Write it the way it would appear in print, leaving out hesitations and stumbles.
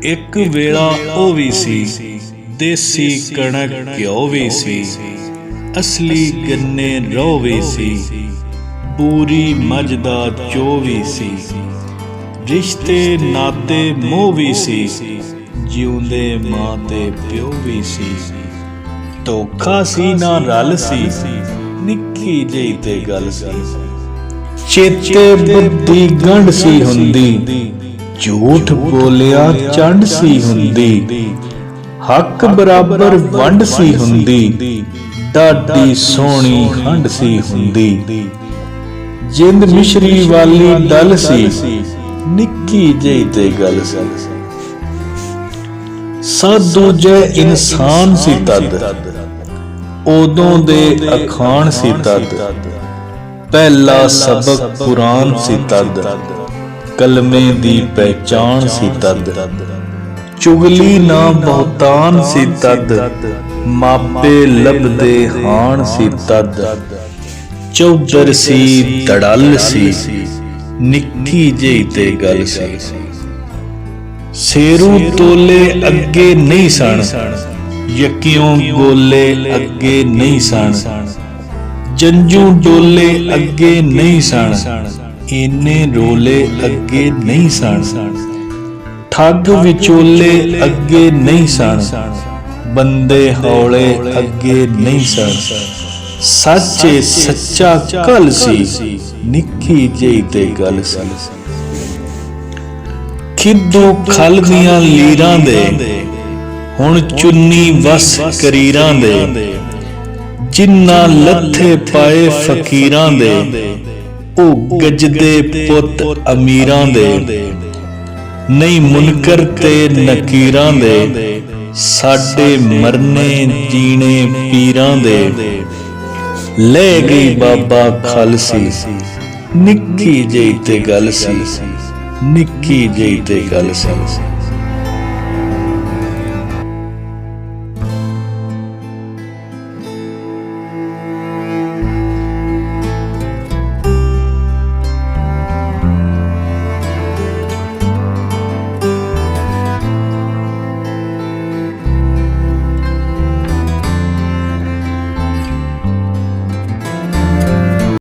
एक वेला ओ भी सी, देसी कणक घ्यो भी सी, असली गन्ने रो भी सी, पूरी मझ दा चो भी सी, रिश्ते नाते मोह भी सी, जिउंदे मां ते प्यो भी सी। धोखा सी ना रल सी, निक्की जही ते गल सी, चेते बुद्धि गंढ सी हुंदी, झूठ बोलिया चंड सी हुंदी, हक बराबर वंड सी हुंदी, डाडी सोहनी हंड सी हुंदी, जिंद मिश्री वाली डल सी, निक्की जही ते गल सी। साधु जै इंसान सी तद, उदों दे अखान सी तद, पहला सबक कुरान सी तद, कलमे दी पहचान सी तद, चुगली ना बहुतान सी तद, मापे लभदे हान सी तद, चौधर सी दड़ल सी, निक्की जही ते गल सी। सेरू तोले अगे नहीं सन, यकियों गोले अगे नहीं सन, जंजू डोले अगे नहीं सन, इन्ने रोले अगे नहीं सन, ठग विचोले अगे नहीं सन, बंदे हौले अगे नहीं सन, सच्चे सच्चा कल सी, निक्की जही ते गल सी। खिद्दू खल दियां लीरां दे, हुण चुन्नी वस करीरां दे, जिन्ना लथे पाए फकीरां दे, ओ गजदे पुत अमीरां दे, नहीं मुनकर ते नकीरां दे, साडे मरने जीने पीरां दे, ले गई बाबा खल सी, निक्की जही ते गल सी, निक्की जही ते गल सी।